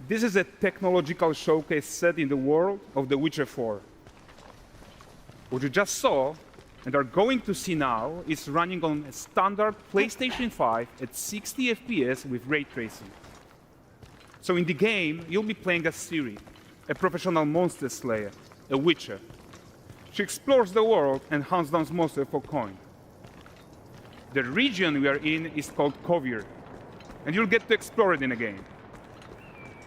This is a technological showcase set in the world of The Witcher 4. What you just saw and are going to see now is running on a standard PlayStation 5 at 60 FPS with ray tracing. So in the game, you'll be playing as Ciri, a professional monster slayer, a witcher. She explores the world and hunts down monsters for coin. The region we are in is called Kovir, and you'll get to explore it in a game.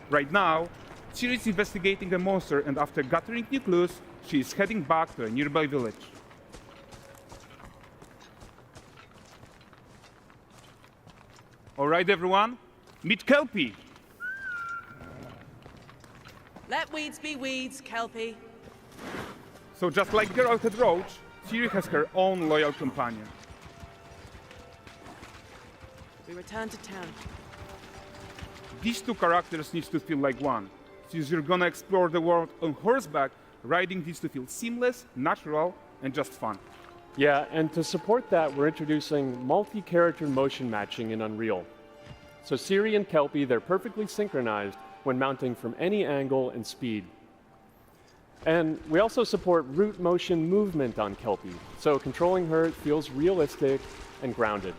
Right now, Ciri is investigating a monster, and after gathering new clues, she is heading back to a nearby village. All right, everyone, meet Kelpie. Let weeds be weeds, Kelpie. So just like Geralt had Roach, Ciri has her own loyal companion. We return to town. These two characters need to feel like one. Since you're gonna explore the world on horseback, riding needs to feel seamless, natural, and just fun. Yeah, and to support that, we're introducing multi-character motion matching in Unreal. So Ciri and Kelpie, they're perfectly synchronized when mounting from any angle and speed. And we also support root motion movement on Kelpie, so controlling her feels realistic and grounded.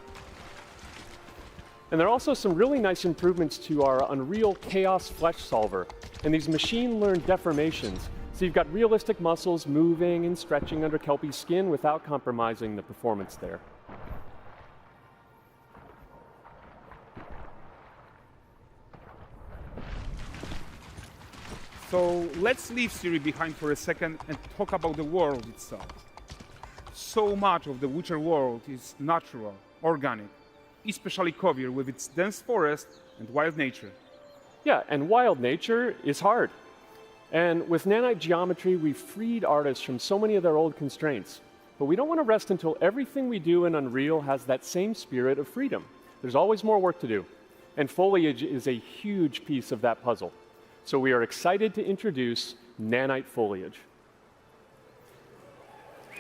And there are also some really nice improvements to our Unreal Chaos Flesh Solver and these machine-learned deformations. So you've got realistic muscles moving and stretching under Kelpie's skin without compromising the performance there. So let's leave Ciri behind for a second and talk about the world itself. So much of the Witcher world is natural, organic, especially Kovir with its dense forest and wild nature. Yeah, and wild nature is hard. And with nanite geometry, we've freed artists from so many of their old constraints. But we don't want to rest until everything we do in Unreal has that same spirit of freedom. There's always more work to do. And foliage is a huge piece of that puzzle. So we are excited to introduce nanite foliage.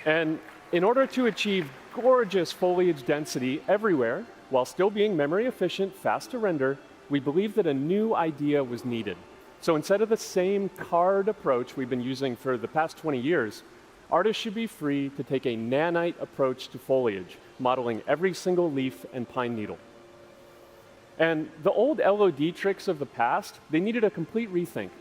And in order to achieve gorgeous foliage density everywhere, while still being memory efficient, fast to render, we believe that a new idea was needed. So instead of the same card approach we've been using for the past 20 years, artists should be free to take a nanite approach to foliage, modeling every single leaf and pine needle. And the old LOD tricks of the past, they needed a complete rethink.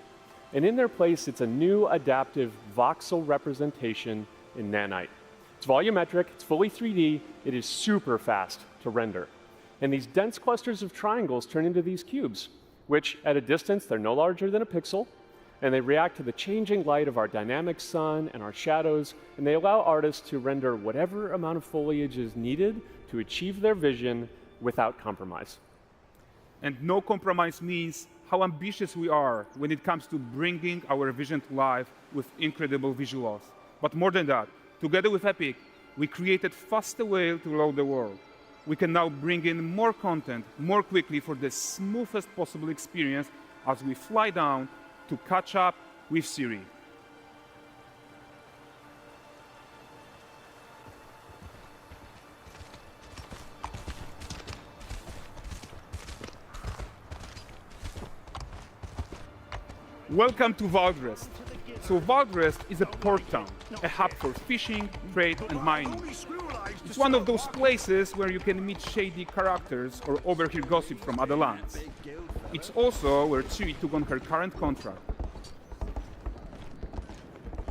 And in their place, it's a new adaptive voxel representation in nanite. It's volumetric, it's fully 3D, it is super fast to render. And these dense clusters of triangles turn into these cubes, which at a distance, they're no larger than a pixel, and they react to the changing light of our dynamic sun and our shadows, and they allow artists to render whatever amount of foliage is needed to achieve their vision without compromise. And no compromise means how ambitious we are when it comes to bringing our vision to life with incredible visuals. But more than that, together with Epic, we created faster way to load the world. We can now bring in more content more quickly for the smoothest possible experience as we fly down to catch up with Ciri. Welcome to Valdrest. So Valdrest is a port town, a hub for fishing, trade, and mining. It's one of those places where you can meet shady characters or overhear gossip from other lands. It's also where Ciri took on her current contract.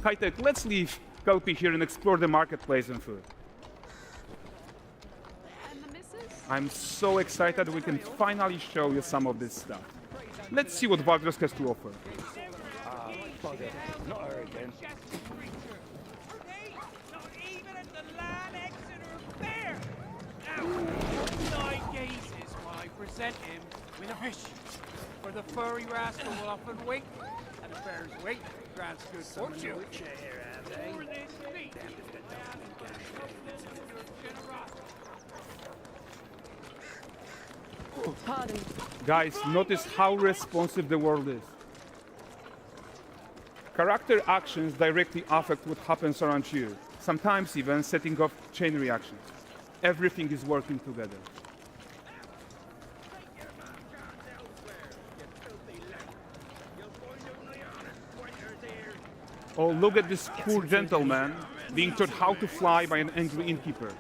High-tech, let's leave Kelpie here and explore the marketplace and food. I'm so excited we can finally show you some of this stuff. Let's see what Valdrest has to offer. Not her again. Not even at the land Exeter Fair! Now, 9 gazes while I present him with a fish. For the furry rascal will often wink, and the fair's weight grants good fortune. For this feat, Pardon. Guys, notice how responsive the world is. Character actions directly affect what happens around you, sometimes even setting off chain reactions. Everything is working together. Oh, look at this poor gentleman being taught how to fly by an angry innkeeper.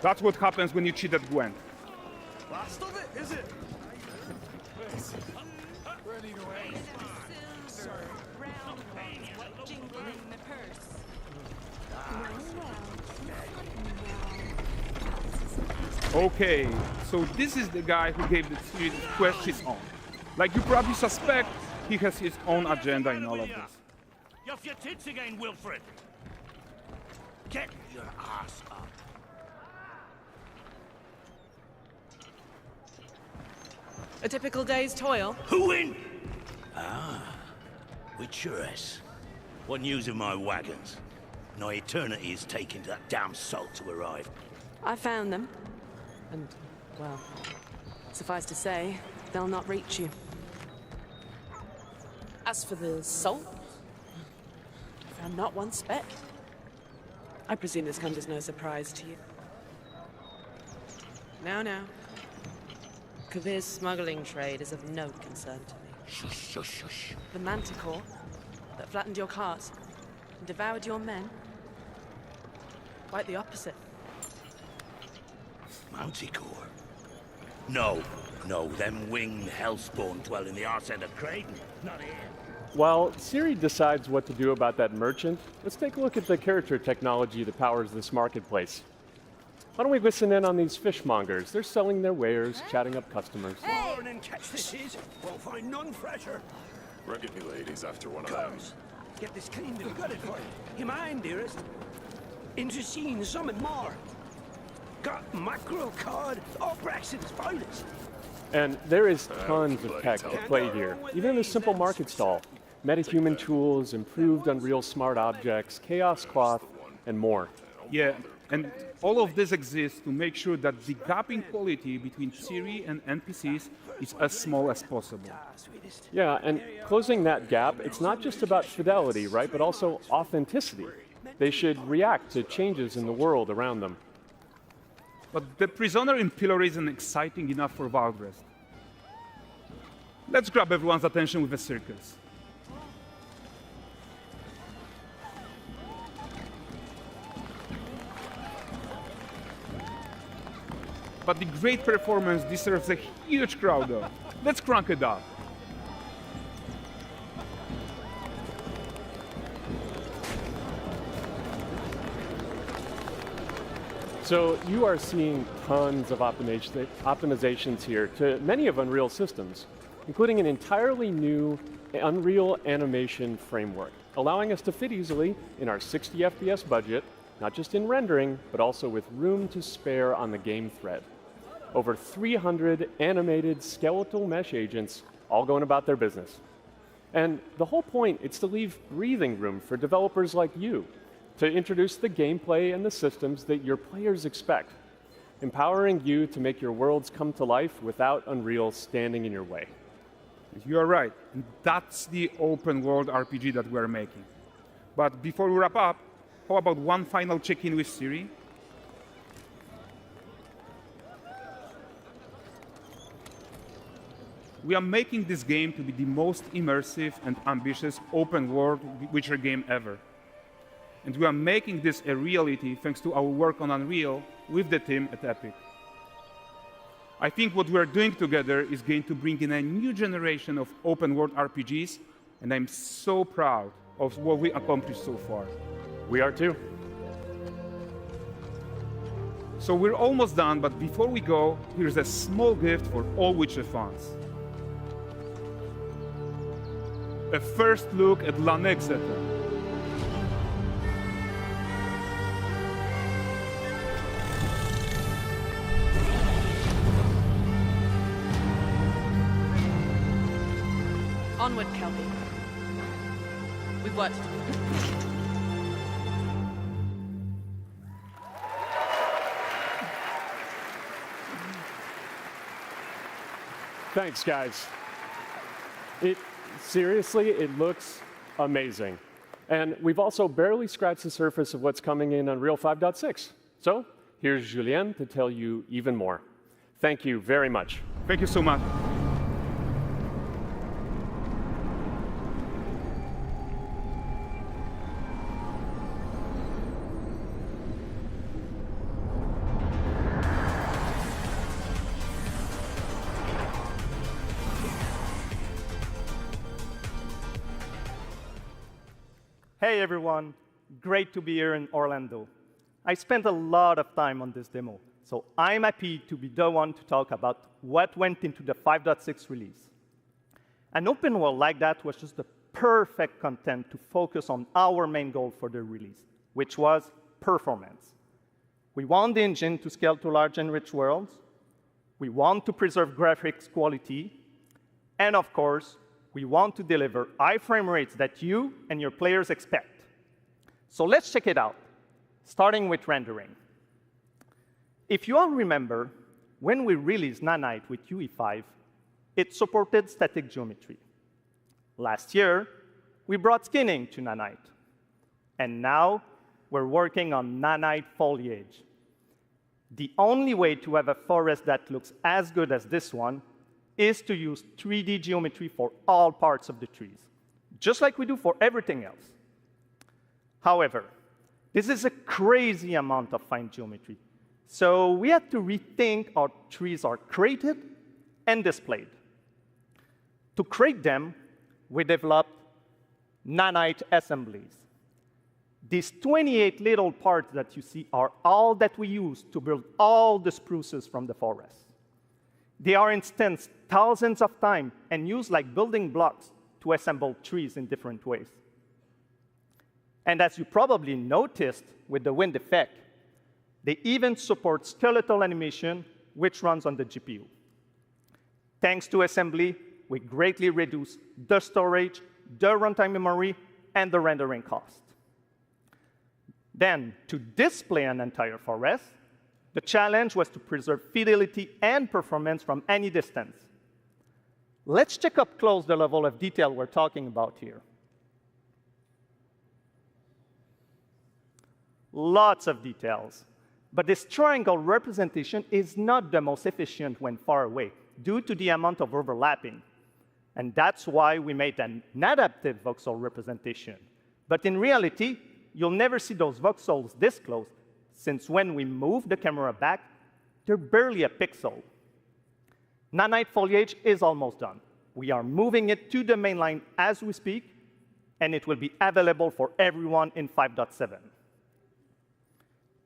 That's what happens when you cheat at Gwent. Last of it, is it? Okay, so this is the guy who gave the quest his own. Like you probably suspect, he has his own agenda in all of this. You're off your tits again, Wilfred. Get your ass up. A typical day's toil. Who in? With Churres. What news of my wagons? No eternity is taking that damn salt to arrive. I found them. And, well, suffice to say, they'll not reach you. As for the salt, I found not one speck. I presume this comes as no surprise to you. Now. Kavir's smuggling trade is of no concern to me. Shush, shush, shush. The manticore that flattened your cart and devoured your men, quite the opposite. Manticore? No, them winged hellspawn dwell in the arse end of Creighton, not here. While Siri decides what to do about that merchant, let's take a look at the character technology that powers this marketplace. Why don't we listen in on these fishmongers? They're selling their wares, chatting up customers. Morning, catch this is. Won't find none fresher. Reckon you ladies after one of them. Comes. Get this cleaned and gutted for you. You mind, dearest? Into seeing some and more. Got mackerel cod, all Braxton's finest. And there is tons of tech at play here, even in this simple market stall. Metahuman tools, improved Unreal smart objects, chaos cloth, and more. Yeah, and all of this exists to make sure that the gap in quality between Siri and NPCs is as small as possible. Yeah, and closing that gap, it's not just about fidelity, right, but also authenticity. They should react to changes in the world around them. But the prisoner in pillory isn't exciting enough for Valdrest. Let's grab everyone's attention with a circus. But the great performance deserves a huge crowd though. Let's crank it up. So you are seeing tons of optimizations here to many of Unreal systems, including an entirely new Unreal animation framework, allowing us to fit easily in our 60 FPS budget, not just in rendering, but also with room to spare on the game thread. Over 300 animated skeletal mesh agents all going about their business. And the whole point is to leave breathing room for developers like you to introduce the gameplay and the systems that your players expect, empowering you to make your worlds come to life without Unreal standing in your way. You are right, and that's the open world RPG that we're making. But before we wrap up, how about one final check-in with Siri? We are making this game to be the most immersive and ambitious open world Witcher game ever. And we are making this a reality thanks to our work on Unreal with the team at Epic. I think what we are doing together is going to bring in a new generation of open world RPGs, and I'm so proud of what we accomplished so far. We are too. So we're almost done, but before we go, here's a small gift for all Witcher fans. A first look at Lanexeter. Onward, Kelpie. We've worked to do. Thanks, guys. Seriously, it looks amazing. And we've also barely scratched the surface of what's coming in Unreal 5.6. So here's Julien to tell you even more. Thank you very much. Thank you so much. Hey everyone, great to be here in Orlando. I spent a lot of time on this demo, so I'm happy to be the one to talk about what went into the 5.6 release. An open world like that was just the perfect content to focus on our main goal for the release, which was performance. We want the engine to scale to large and rich worlds. We want to preserve graphics quality. And of course, we want to deliver high frame rates that you and your players expect. So let's check it out, starting with rendering. If you all remember, when we released Nanite with UE5, it supported static geometry. Last year, we brought skinning to Nanite. And now, we're working on Nanite foliage. The only way to have a forest that looks as good as this one is to use 3D geometry for all parts of the trees, just like we do for everything else. However, this is a crazy amount of fine geometry, so we had to rethink how trees are created and displayed. To create them, we developed Nanite assemblies. These 28 little parts that you see are all that we use to build all the spruces from the forest. They are instanced thousands of times and used like building blocks to assemble trees in different ways. And as you probably noticed with the wind effect, they even support skeletal animation, which runs on the GPU. Thanks to assembly, we greatly reduce the storage, the runtime memory, and the rendering cost. Then, to display an entire forest, the challenge was to preserve fidelity and performance from any distance. Let's check up close the level of detail we're talking about here. Lots of details. But this triangle representation is not the most efficient when far away, due to the amount of overlapping. And that's why we made an adaptive voxel representation. But in reality, you'll never see those voxels this close, since when we move the camera back, they're barely a pixel. Nanite foliage is almost done. We are moving it to the main line as we speak, and it will be available for everyone in 5.7.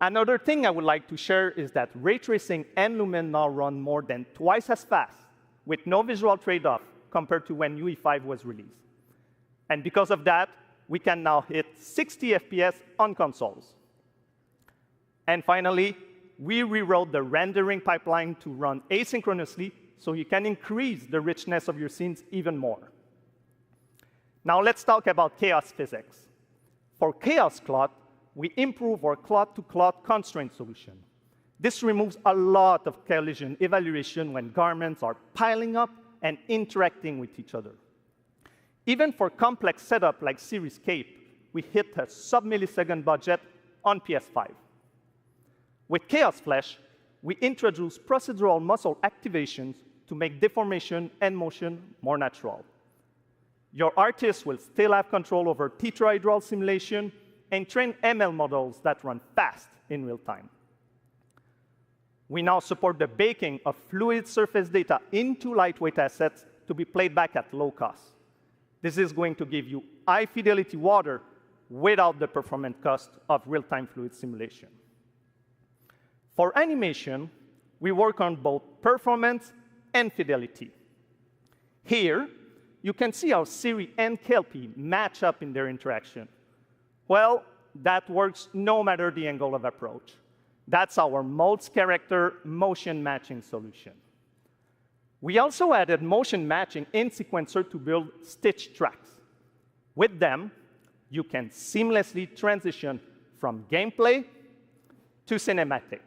Another thing I would like to share is that ray tracing and Lumen now run more than twice as fast, with no visual trade-off compared to when UE5 was released. And because of that, we can now hit 60 FPS on consoles. And finally, we rewrote the rendering pipeline to run asynchronously so you can increase the richness of your scenes even more. Now let's talk about chaos physics. For chaos cloth, we improve our cloth-to-cloth constraint solution. This removes a lot of collision evaluation when garments are piling up and interacting with each other. Even for complex setup like Series Cape, we hit a sub-millisecond budget on PS5. With Chaos Flesh, we introduce procedural muscle activations to make deformation and motion more natural. Your artist will still have control over tetrahedral simulation and train ML models that run fast in real time. We now support the baking of fluid surface data into lightweight assets to be played back at low cost. This is going to give you high-fidelity water without the performance cost of real-time fluid simulation. For animation, we work on both performance and fidelity. Here, you can see how Siri and Kelpie match up in their interaction. Well, that works no matter the angle of approach. That's our modes character motion matching solution. We also added motion matching in Sequencer to build stitch tracks. With them, you can seamlessly transition from gameplay to cinematic.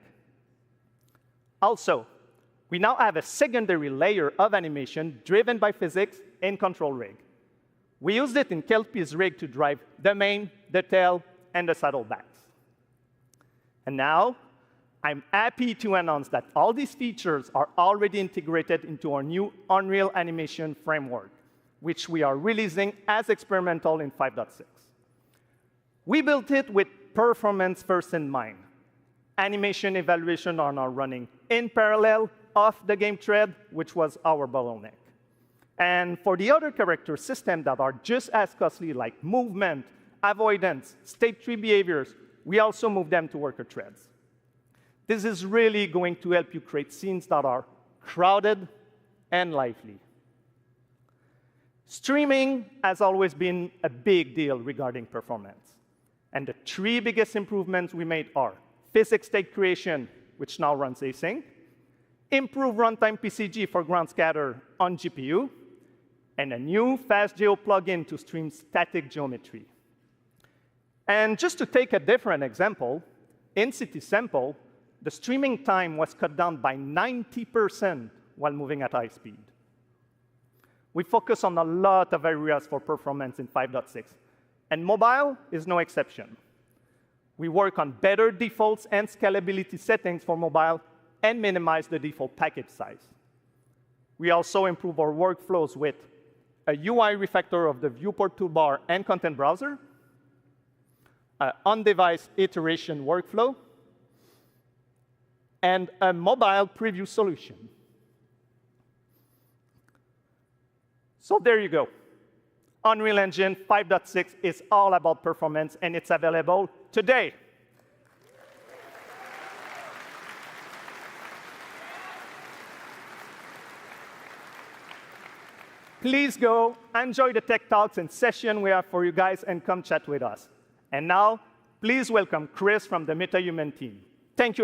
Also, we now have a secondary layer of animation driven by physics in Control Rig. We used it in Kelpie's rig to drive the mane, the tail, and the saddlebags. And now, I'm happy to announce that all these features are already integrated into our new Unreal Animation framework, which we are releasing as experimental in 5.6. We built it with performance first in mind. Animation evaluation are now running in parallel off the game thread, which was our bottleneck. And for the other character systems that are just as costly, like movement, avoidance, state tree behaviors, we also move them to worker threads. This is really going to help you create scenes that are crowded and lively. Streaming has always been a big deal regarding performance. And the three biggest improvements we made are physics state creation, which now runs async, improved runtime PCG for ground scatter on GPU, and a new FastGeo plugin to stream static geometry. And just to take a different example, in CitySample, the streaming time was cut down by 90% while moving at high speed. We focus on a lot of areas for performance in 5.6, and mobile is no exception. We work on better defaults and scalability settings for mobile and minimize the default package size. We also improve our workflows with a UI refactor of the viewport toolbar and content browser, an on-device iteration workflow, and a mobile preview solution. So there you go. Unreal Engine 5.6 is all about performance, and it's available today. Please go enjoy the tech talks and session we have for you guys and come chat with us. And now, please welcome Chris from the MetaHuman team. Thank you.